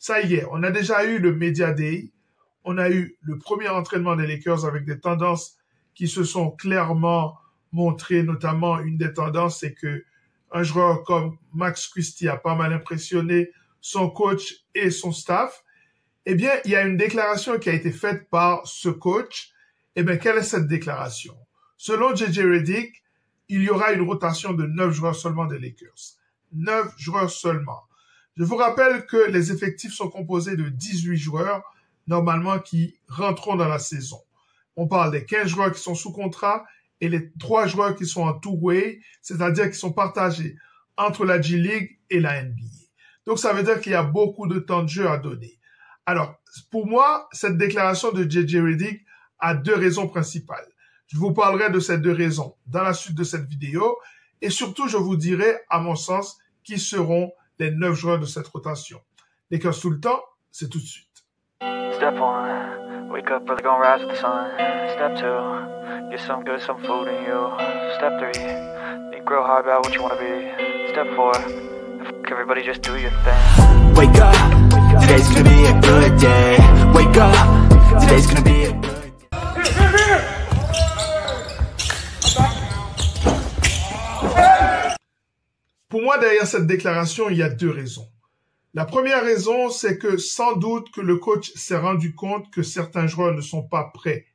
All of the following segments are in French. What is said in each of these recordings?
ça y est, on a déjà eu le Media Day, on a eu le premier entraînement des Lakers avec des tendances qui se sont clairement montrées, notamment une des tendances, c'est que un joueur comme Max Christie a pas mal impressionné son coach et son staff. Eh bien, il y a une déclaration qui a été faite par ce coach. Eh bien, quelle est cette déclaration? Selon J.J. Redick, il y aura une rotation de 9 joueurs seulement des Lakers. 9 joueurs seulement. Je vous rappelle que les effectifs sont composés de 18 joueurs, normalement, qui rentreront dans la saison. On parle des 15 joueurs qui sont sous contrat et les 3 joueurs qui sont en two-way, c'est-à-dire qui sont partagés entre la G-League et la NBA. Donc, ça veut dire qu'il y a beaucoup de temps de jeu à donner. Alors, pour moi, cette déclaration de J.J. Redick a 2 raisons principales. Je vous parlerai de ces 2 raisons dans la suite de cette vidéo et surtout, je vous dirai, à mon sens, qui seront les 9 joueurs de cette rotation. Lakers tout le temps, c'est tout de suite. Step 1, wake up early, gonna rise with the sun. Step 2, get some good, some food in you. Step 3, think real hard about what you wanna be. Step 4, everybody just do your thing. Wake up, today's gonna be a good day. Wake up, today's gonna be a good day. Pour moi, derrière cette déclaration, il y a 2 raisons. La première raison, c'est que sans doute que le coach s'est rendu compte que certains joueurs ne sont pas prêts.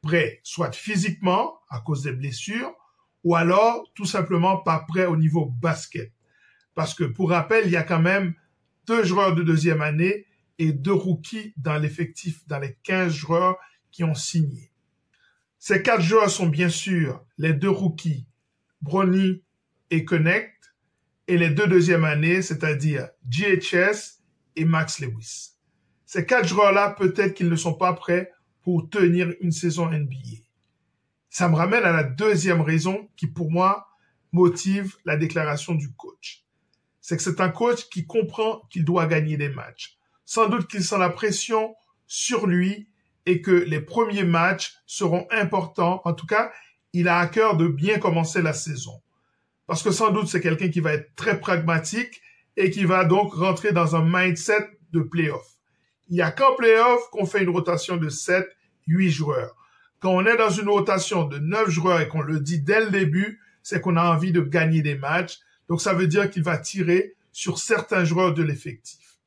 Prêts, soit physiquement, à cause des blessures, ou alors tout simplement pas prêts au niveau basket. Parce que, pour rappel, il y a quand même 2 joueurs de 2e année et 2 rookies dans l'effectif, dans les 15 joueurs qui ont signé. Ces 4 joueurs sont bien sûr les 2 rookies, Bronny et Connect, et les 2 deuxième années, c'est-à-dire GHS et Max Lewis. Ces 4 joueurs-là, peut-être qu'ils ne sont pas prêts pour tenir une saison NBA. Ça me ramène à la 2e raison qui, pour moi, motive la déclaration du coach. C'est que c'est un coach qui comprend qu'il doit gagner des matchs. Sans doute qu'il sent la pression sur lui et que les premiers matchs seront importants. En tout cas, il a à cœur de bien commencer la saison. Parce que sans doute, c'est quelqu'un qui va être très pragmatique et qui va donc rentrer dans un mindset de playoff. Il n'y a qu'en playoff qu'on fait une rotation de 7, 8 joueurs. Quand on est dans une rotation de 9 joueurs et qu'on le dit dès le début, c'est qu'on a envie de gagner des matchs. Donc, ça veut dire qu'il va tirer sur certains joueurs de l'effectif.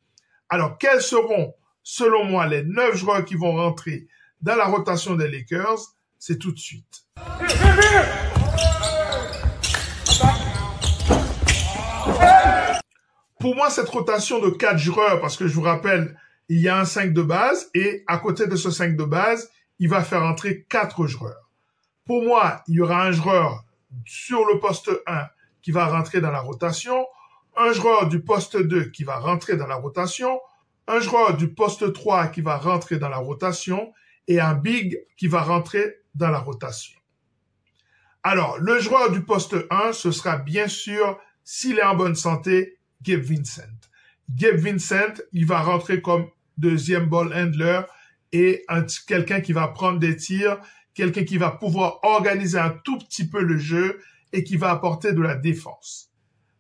Alors, quels seront, selon moi, les 9 joueurs qui vont rentrer dans la rotation des Lakers? C'est tout de suite. Pour moi, cette rotation de 4 joueurs, parce que je vous rappelle, il y a un 5 de base et à côté de ce 5 de base, il va faire entrer 4 joueurs. Pour moi, il y aura un joueur sur le poste 1 qui va rentrer dans la rotation, un joueur du poste 2 qui va rentrer dans la rotation, un joueur du poste 3 qui va rentrer dans la rotation et un big qui va rentrer dans la rotation. Alors, le joueur du poste 1, ce sera bien sûr, s'il est en bonne santé, Gabe Vincent. Gabe Vincent, il va rentrer comme 2e ball handler et quelqu'un qui va prendre des tirs, quelqu'un qui va pouvoir organiser un tout petit peu le jeu et qui va apporter de la défense.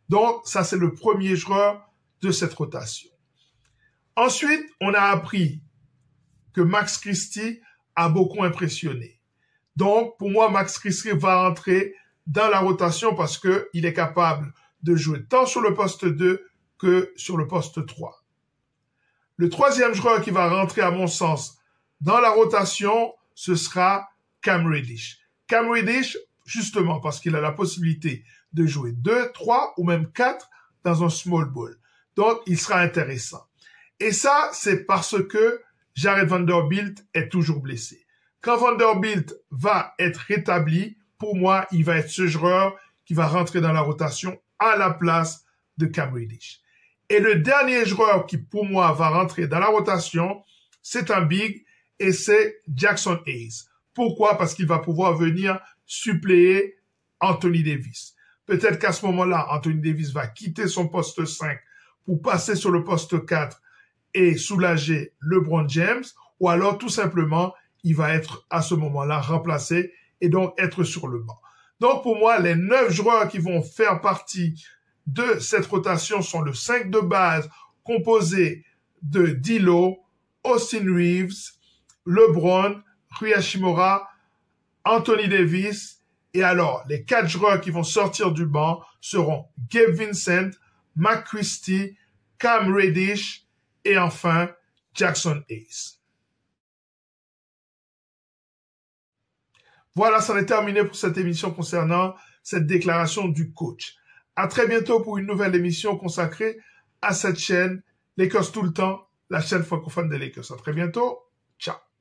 Donc, ça, c'est le premier joueur de cette rotation. Ensuite, on a appris que Max Christie a beaucoup impressionné. Donc, pour moi, Max Christie va rentrer dans la rotation parce qu'il est capable de jouer tant sur le poste 2 que sur le poste 3. Le 3e joueur qui va rentrer, à mon sens, dans la rotation, ce sera Cam Reddish. Cam Reddish, justement, parce qu'il a la possibilité de jouer 2, 3 ou même 4 dans un small ball. Donc, il sera intéressant. Et ça, c'est parce que Jared Vanderbilt est toujours blessé. Quand Vanderbilt va être rétabli, pour moi, il va être ce joueur qui va rentrer dans la rotation à la place de Cam Reddish. Et le dernier joueur qui, pour moi, va rentrer dans la rotation, c'est un big et c'est Jackson Hayes. Pourquoi? Parce qu'il va pouvoir venir suppléer Anthony Davis. Peut-être qu'à ce moment-là, Anthony Davis va quitter son poste 5 pour passer sur le poste 4 et soulager LeBron James, ou alors tout simplement, il va être à ce moment-là remplacé et donc être sur le banc. Donc pour moi, les 9 joueurs qui vont faire partie de cette rotation sont le 5 de base composé de D'Lo, Austin Reeves, LeBron, Rui Hachimura, Anthony Davis. Et alors, les 4 joueurs qui vont sortir du banc seront Gabe Vincent, Matt Christie, Cam Reddish et enfin Jackson Hayes. Voilà, c'en est terminé pour cette émission concernant cette déclaration du coach. À très bientôt pour une nouvelle émission consacrée à cette chaîne Lakers tout le temps, la chaîne francophone des Lakers. À très bientôt. Ciao.